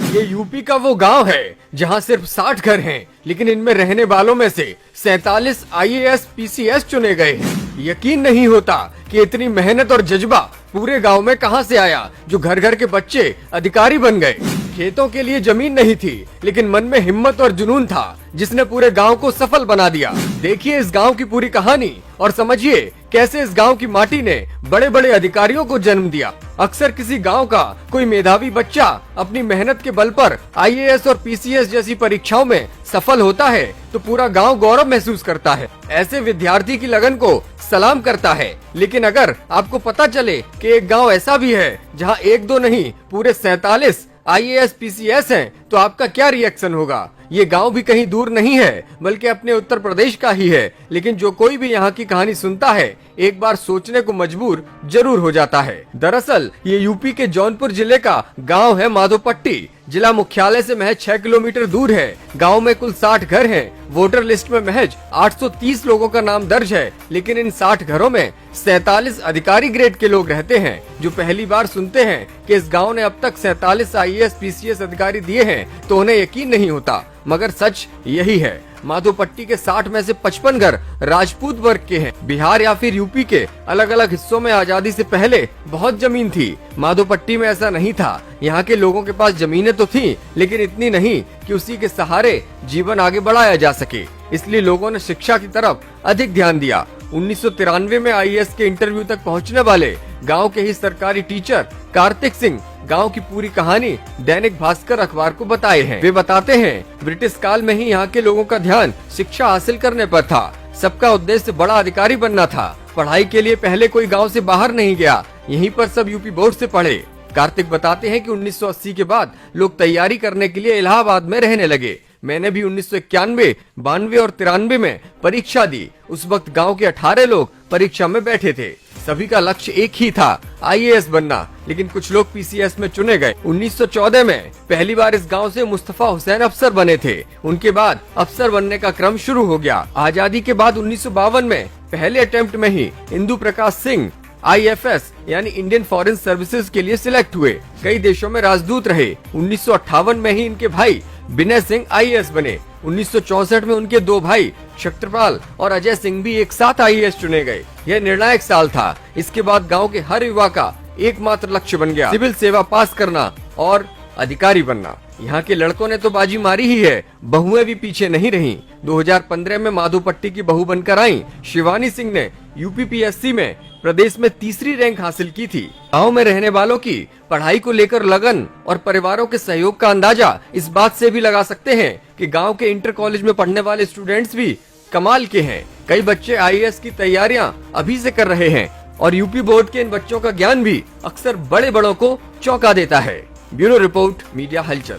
ये यूपी का वो गांव है जहां सिर्फ 60 घर हैं, लेकिन इनमें रहने वालों में से 47 आईएएस पीसीएस चुने गए हैं। यकीन नहीं होता कि इतनी मेहनत और जज्बा पूरे गांव में कहां से आया, जो घर घर के बच्चे अधिकारी बन गए। खेतों के लिए जमीन नहीं थी, लेकिन मन में हिम्मत और जुनून था, जिसने पूरे गांव को सफल बना दिया। देखिए इस गांव की पूरी कहानी और समझिए कैसे इस गांव की माटी ने बड़े बड़े अधिकारियों को जन्म दिया। अक्सर किसी गांव का कोई मेधावी बच्चा अपनी मेहनत के बल पर आईएएस और पीसीएस जैसी परीक्षाओं में सफल होता है तो पूरा गांव गौरव महसूस करता है। ऐसे विद्यार्थी की लगन को सलाम करता है। लेकिन अगर आपको पता चले कि एक गांव ऐसा भी है जहां एक दो नहीं पूरे 47 आईएएस पीसीएस हैं, तो आपका क्या रिएक्शन होगा? ये गांव भी कहीं दूर नहीं है, बल्कि अपने उत्तर प्रदेश का ही है। लेकिन जो कोई भी यहाँ की कहानी सुनता है, एक बार सोचने को मजबूर जरूर हो जाता है। दरअसल ये यूपी के जौनपुर जिले का गांव है माधोपट्टी। जिला मुख्यालय से महज 6 किलोमीटर दूर है। गांव में कुल 60 घर हैं। वोटर लिस्ट में महज 830 लोगों का नाम दर्ज है, लेकिन इन 60 घरों में 47 अधिकारी ग्रेड के लोग रहते हैं। जो पहली बार सुनते हैं कि इस गांव ने अब तक 47 आईएएस पीसीएस अधिकारी दिए हैं, तो उन्हें यकीन नहीं होता, मगर सच यही है। माधोपट्टी के 60 में से 55 घर राजपूत वर्ग के हैं। बिहार या फिर यूपी के अलग अलग हिस्सों में आजादी से पहले बहुत जमीन थी। माधोपट्टी में ऐसा नहीं था। यहाँ के लोगों के पास जमीनें तो थी, लेकिन इतनी नहीं कि उसी के सहारे जीवन आगे बढ़ाया जा सके। इसलिए लोगों ने शिक्षा की तरफ अधिक ध्यान दिया। 1993 में आईएएस के इंटरव्यू तक पहुँचने वाले गाँव के ही सरकारी टीचर कार्तिक सिंह गांव की पूरी कहानी दैनिक भास्कर अखबार को बताए हैं। वे बताते हैं, ब्रिटिश काल में ही यहाँ के लोगों का ध्यान शिक्षा हासिल करने पर था। सबका उद्देश्य बड़ा अधिकारी बनना था। पढ़ाई के लिए पहले कोई गांव से बाहर नहीं गया, यहीं पर सब यूपी बोर्ड से पढ़े। कार्तिक बताते हैं कि 1980 के बाद लोग तैयारी करने के लिए इलाहाबाद में रहने लगे। मैंने भी 1991, 92 और 93 में परीक्षा दी। उस वक्त गांव के 18 लोग परीक्षा में बैठे थे। सभी का लक्ष्य एक ही था, आईएएस बनना, लेकिन कुछ लोग पीसीएस में चुने गए। 1914 में पहली बार इस गांव से मुस्तफा हुसैन अफसर बने थे। उनके बाद अफसर बनने का क्रम शुरू हो गया। आजादी के बाद 1952 में पहले अटेम्प्ट में ही इंदु प्रकाश सिंह आईएफएस यानी इंडियन फॉरेन सर्विसेज के लिए सिलेक्ट हुए। कई देशों में राजदूत रहे। 1958 में ही इनके भाई विनय सिंह आईएएस बने। 1964 में उनके दो भाई क्षत्रपाल और अजय सिंह भी एक साथ आईएएस चुने गए। यह निर्णायक साल था। इसके बाद गांव के हर युवा का एकमात्र लक्ष्य बन गया सिविल सेवा पास करना और अधिकारी बनना। यहाँ के लड़कों ने तो बाजी मारी ही है, बहुएं भी पीछे नहीं रहीं। 2015 में माधोपट्टी की बहू बनकर आई शिवानी सिंह ने यूपीपीएससी में प्रदेश में तीसरी रैंक हासिल की थी। गाँव में रहने वालों की पढ़ाई को लेकर लगन और परिवारों के सहयोग का अंदाजा इस बात से भी लगा सकते हैं कि गांव के इंटर कॉलेज में पढ़ने वाले स्टूडेंट्स भी कमाल के हैं। कई बच्चे आईएएस की तैयारियां अभी से कर रहे हैं और यूपी बोर्ड के इन बच्चों का ज्ञान भी अक्सर बड़े बड़ों को चौंका देता है। ब्यूरो रिपोर्ट, मीडिया हलचल।